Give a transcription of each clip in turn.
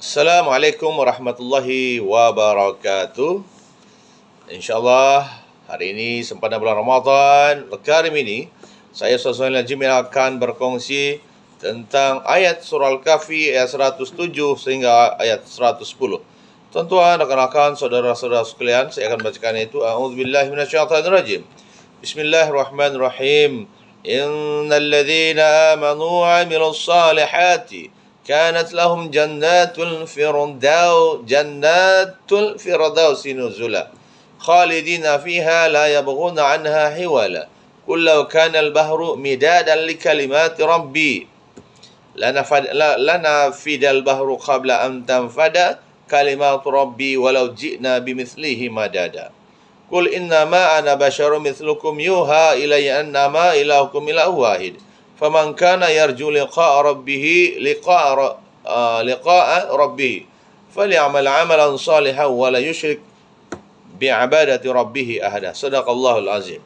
Assalamualaikum warahmatullahi wabarakatuh. InsyaAllah hari ini sempena bulan Ramadan Karim ini, saya Ustaz Suhail Najmi akan berkongsi tentang ayat surah Al-Kahfi ayat 107 sehingga ayat 110. Tuan-tuan, rakan-rakan, saudara-saudara sekalian, saya akan bacakan itu. A'udzubillahi minasyaitonirrajim. Bismillahirrahmanirrahim. Innal ladzina amanu wa 'amilus salihati kanat lahum jannatul firdausi nuzula khalidina fiha la yabghuna anha hiwala qul law kana al-bahru midadan li kalimati rabbi lanafidal bahru qabla an tanfada kalimatu rabbi walau ji'na bimithlihi madada qul innama ana basharun mithlukum yuha ilayya annama ilahukum ilahu wahid faman kana yarju liqa'a rabbih falyamal 'amalan salihan wa la yusyrik bi'ibadati rabbih ahada. Shadaqallahul azim.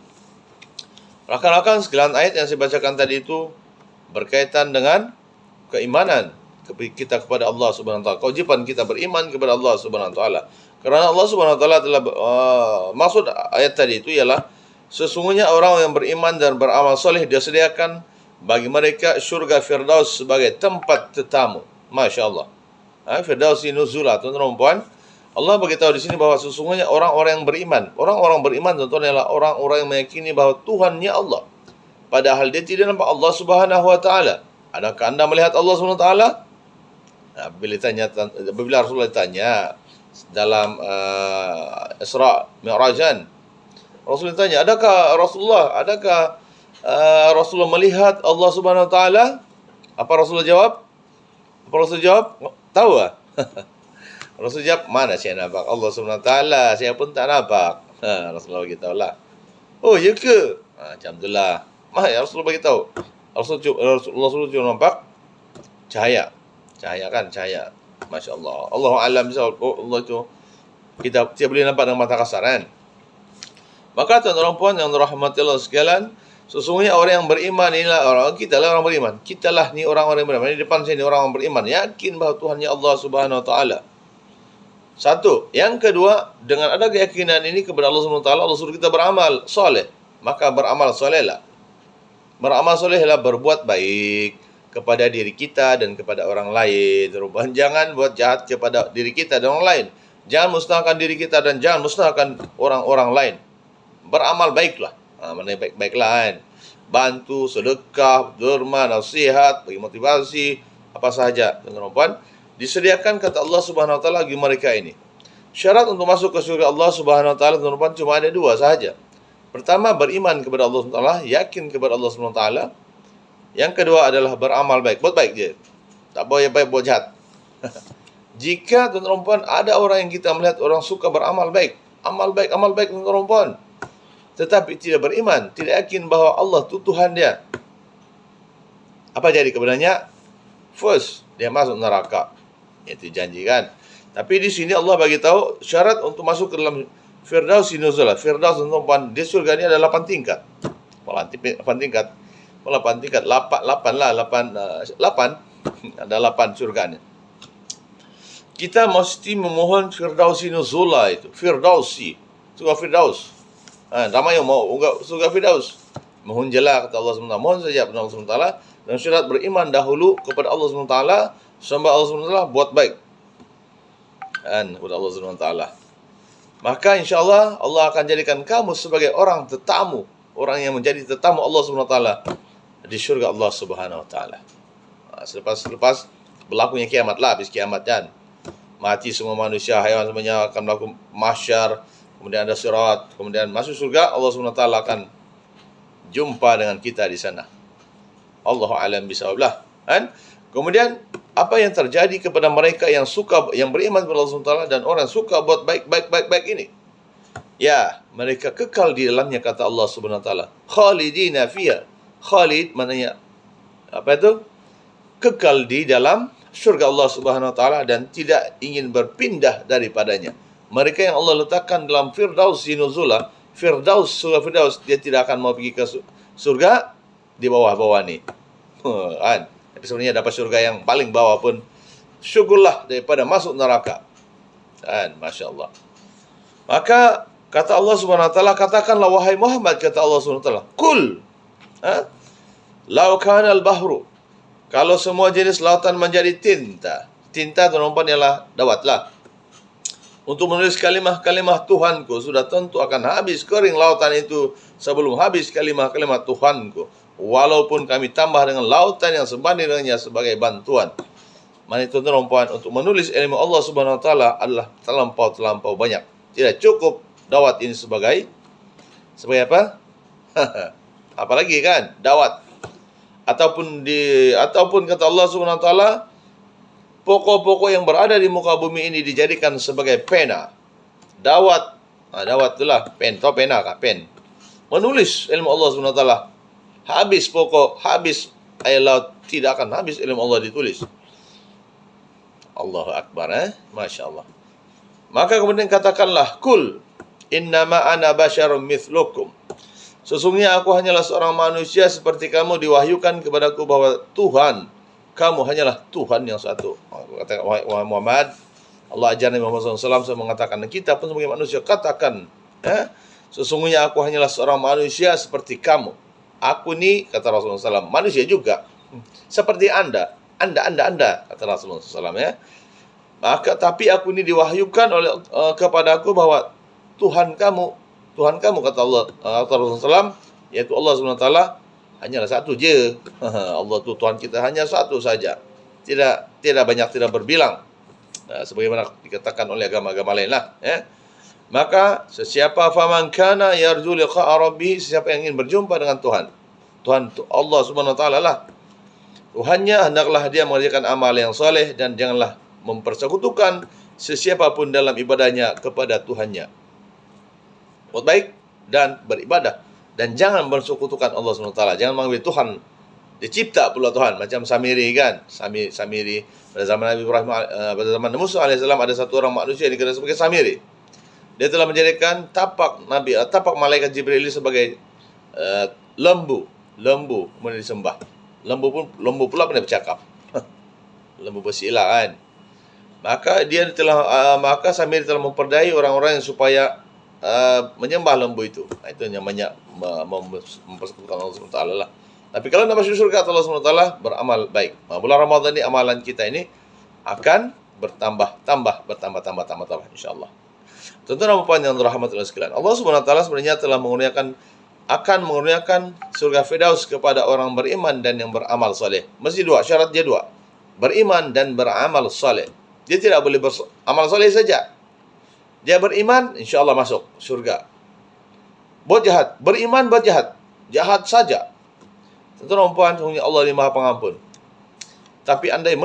Rakan-rakan sekalian, ayat yang saya bacakan tadi itu berkaitan dengan keimanan kita kepada Allah Subhanahu wa taala. Kewajiban kita beriman kepada Allah Subhanahu wa taala. Karena Allah Subhanahu wa taala telah maksud ayat tadi itu ialah sesungguhnya orang yang beriman dan beramal soleh disediakan bagi mereka syurga Firdaus sebagai tempat tetamu. Masya Allah. Firdausi nuzula, tuan-tuan dan puan. Allah beritahu di sini bahwa sesungguhnya orang-orang yang beriman. Orang-orang beriman, tuan-tuan, adalah orang-orang yang meyakini bahwa Tuhannya Allah. Padahal dia tidak nampak Allah Subhanahu wa taala. Adakah anda melihat Allah Subhanahu wa taala? Apabila Rasulullah ditanya dalam Isra Mi'rajan, Rasulullah ditanya, adakah Rasulullah melihat Allah Subhanahu wa taala? Apa Rasulullah jawab? Tahu ah? Rasul jawab, mana saya nampak Allah Subhanahu wa taala? Saya pun tak nampak. Rasulullah beritahu lah. Oh, ya ke? Macam itulah. Rasulullah beritahu. Rasulullah cuma nampak cahaya. Cahaya. Masya Allah. Allahu a'lam bishawab. Allah itu kita tidak boleh nampak dengan mata kasar kan? Maka tuan-tuan puan yang dirahmati Allah sekalian, sesungguhnya orang yang beriman inilah kita lah orang beriman. Kita lah ni orang-orang yang beriman. Di depan saya ni orang beriman. Yakin bahawa Tuhannya Allah Subhanahu wa taala. Satu. Yang kedua, dengan ada keyakinan ini kepada Allah Subhanahu wa taala, Allah suruh kita beramal soleh. Maka beramal solehlah. Beramal solehlah, berbuat baik kepada diri kita dan kepada orang lain. Jangan buat jahat kepada diri kita dan orang lain. Jangan musnahkan diri kita dan jangan musnahkan orang-orang lain. Beramal baiklah. Mana baik-baiklah kan. Bantu, sedekah, derma, nasihat, bagi motivasi, apa sahaja, tuan-tuan. Disediakan kata Allah Subhanahu wa taala bagi mereka ini. Syarat untuk masuk ke surga Allah Subhanahu wa taala, tuan-tuan, cuma ada dua sahaja. Pertama, beriman kepada Allah Subhanahu wa taala, yakin kepada Allah Subhanahu wa taala. Yang kedua adalah beramal baik. Buat baik je. Tak boleh baik buat jahat. Jika tuan-tuan ada orang yang kita melihat orang suka beramal baik, amal baik tuan-tuan, tetapi tidak beriman, tidak yakin bahawa Allah itu Tuhan dia, apa jadi kebenarannya? First, dia masuk neraka. Itu janji kan. Tapi di sini Allah bagi tahu syarat untuk masuk ke dalam Firdausi nuzula. Firdaus tuan-tuan, di surga ini ada 8 tingkat. 8 tingkat. 8 ada 8 surganya. Kita mesti memohon Firdausi nuzula itu. Firdausi, surga Firdaus. Ramai yang mau surga Firdaus. Mohon jelah kata Allah SWT. Mohon saja kepada Allah SWT. Dan syarat beriman dahulu kepada Allah SWT. Sembah Allah SWT, buat baik kepada Allah SWT. Maka insyaAllah Allah akan jadikan kamu sebagai orang tetamu. Orang yang menjadi tetamu Allah SWT di syurga Allah Subhanahu wa taala. Selepas berlakunya kiamat lah, habis kiamat kan. Mati semua manusia, haiwan semuanya akan melakukan mahsyar, kemudian ada sirat, kemudian masuk surga, Allah SWT akan jumpa dengan kita di sana. Allahu a'lam bishawab lah. Kan? Kemudian apa yang terjadi kepada mereka yang beriman kepada Allah SWT dan orang suka buat baik ini? Ya, mereka kekal di dalamnya kata Allah Subhanahu wa taala. Khalidina fiha. Khalid maknanya apa itu? Kekal di dalam syurga Allah Subhanahu wa taala dan tidak ingin berpindah daripadanya. Mereka yang Allah letakkan dalam Firdaus nuzula, surga Firdaus, dia tidak akan mau pergi ke surga di bawah-bawah ni. Kan? Tapi sebenarnya dapat syurga yang paling bawah pun syukurlah daripada masuk neraka. Dan Masya Allah. Maka kata Allah Subhanahu wa taala, katakanlah wahai Muhammad, kata Allah Subhanahu wa taala, kul, lau kana al-bahru, kalau semua jenis lautan menjadi tinta. Tinta tuan-tuan ialah dawatlah. Untuk menulis kalimah-kalimah Tuhanku, sudah tentu akan habis kering lautan itu sebelum habis kalimah-kalimah Tuhanku. Walaupun kami tambah dengan lautan yang sebanding dengannya sebagai bantuan. Mana tuan-tuan untuk menulis ilmu Allah Subhanahu wa taala adalah terlampau banyak. Tidak cukup dawat ini sebagai apa? Apalagi kan dawat. Ataupun kata Allah Subhanahu wa taala, pokok-pokok yang berada di muka bumi ini dijadikan sebagai pena. Dawat. Dawat itulah pen, atau pena kah? Pen. Menulis ilmu Allah Subhanahu wa taala. Habis pokok, habis air laut, tidak akan habis ilmu Allah ditulis. Allahu Akbar, Masya Allah. Maka kemudian katakanlah, kul, innama ana basyarum mithlukum. Sesungguhnya aku hanyalah seorang manusia seperti kamu, diwahyukan kepadaku bahwa Tuhan, kamu hanyalah Tuhan yang satu. Katakan, wahai Muhammad, Allah ajar Nabi Muhammad SAW, saya mengatakan, dan kita pun sebagai manusia, katakan, sesungguhnya aku hanyalah seorang manusia seperti kamu. Aku ni, kata Rasulullah SAW, manusia juga. Seperti anda, kata Rasulullah SAW, Maka tapi aku ini diwahyukan oleh kepadaku bahwa Tuhan kamu, kata Allah, kata Rasulullah SAW, yaitu Allah SWT, hanyalah satu je. Allah itu Tuhan kita hanya satu saja. Tidak banyak, tidak berbilang. Sebagaimana dikatakan oleh agama-agama lain lah. Maka sesiapa faman kana yarju liqa'a rabbih, sesiapa yang ingin berjumpa dengan Tuhan Allah Subhanahu wa taala lah Tuhannya, hendaklah dia mengerjakan amal yang soleh dan janganlah mempersekutukan sesiapa pun dalam ibadahnya kepada Tuhannya. Buat baik dan beribadah, dan jangan bersekutukan Allah Subhanahu wa taala. Jangan mengambil Tuhan, dicipta pula Tuhan, macam Samiri kan. Samiri pada zaman Nabi Ibrahim, pada zaman Musa alaihissalam, ada satu orang manusia yang dikenal sebagai Samiri. Dia telah menjadikan tapak malaikat Jibril sebagai lembu kemudian disembah. Lembu pula pandai bercakap. Lembu bersila kan. Maka Samiri telah memperdayai orang-orang yang supaya menyembah lembu itu. Itu namanya mempersekutukan Allah SWT lah. Tapi kalau nak masuk surga Allah SWT, beramal baik. Bulan Ramadan ini amalan kita ini akan bertambah insya-Allah. Tentu-tentu puan yang dirahmati Allah sekalian. Allah Subhanahu wa taala sebenarnya telah akan mengurniakan surga Firdaus kepada orang beriman dan yang beramal soleh. Mesti dua, syarat dia dua. Beriman dan beramal soleh. Dia tidak boleh beramal soleh saja. Dia beriman, insya-Allah masuk surga. Buat jahat, beriman buat jahat. Jahat saja. Tentu-tentu puan, sungguhnya Allah ini Maha Pengampun. Tapi andai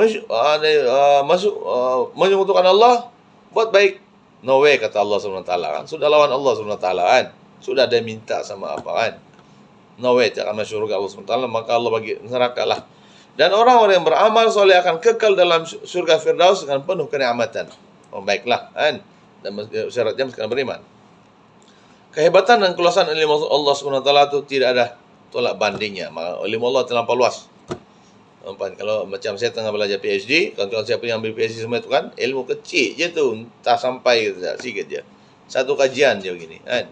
menyekutukan Allah, buat baik. No way, kata Allah SWT kan. Sudah lawan Allah SWT kan. Sudah ada minta sama apa kan. No way, tak akan masuk surga Allah SWT, maka Allah bagi neraka lah. Dan orang-orang yang beramal soleh akan kekal dalam surga Firdaus dengan penuh kenikmatan. Baiklah kan. Dan syaratnya mesti beriman. Kehebatan dan keluasan ilmu Allah SWT itu tidak ada tolak bandingnya. Ilmu Allah terlampau luas. Kalau macam saya tengah belajar PhD, kawan-kawan siapa yang ambil PhD semua itu kan, ilmu kecil je tu, tak sampai sikit je. Satu kajian je begini kan.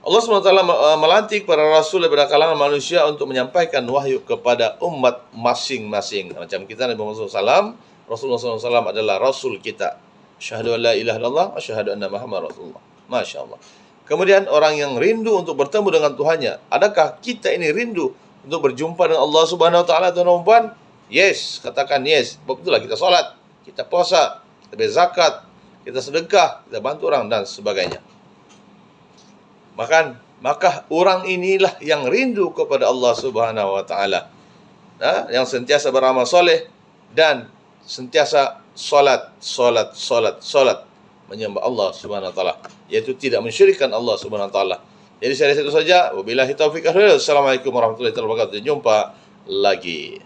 Allah SWT melantik para rasul daripada kalangan manusia untuk menyampaikan wahyu kepada umat masing-masing. Macam kita Nabi Muhammad SAW, Rasulullah SAW adalah rasul kita. Asyhadu an la ilaha illallah, asyhadu anna Muhammad Rasulullah. Masya Allah. Kemudian orang yang rindu untuk bertemu dengan Tuhannya. Adakah kita ini rindu untuk berjumpa dengan Allah Subhanahu wa taala, tuan-tuan puan? Yes, katakan yes. Begitulah kita solat, kita puasa, kita bayar zakat, kita sedekah, kita bantu orang dan sebagainya. Maka orang inilah yang rindu kepada Allah Subhanahu wa taala. Yang sentiasa beramal soleh dan sentiasa solat menyembah Allah Subhanahu wa taala, yaitu tidak mensyirikkan Allah Subhanahu wa taala. Jadi saya rasa itu saja. Wabillahi taufiq wal hidayah. Assalamualaikum warahmatullahi wabarakatuh. Jumpa lagi.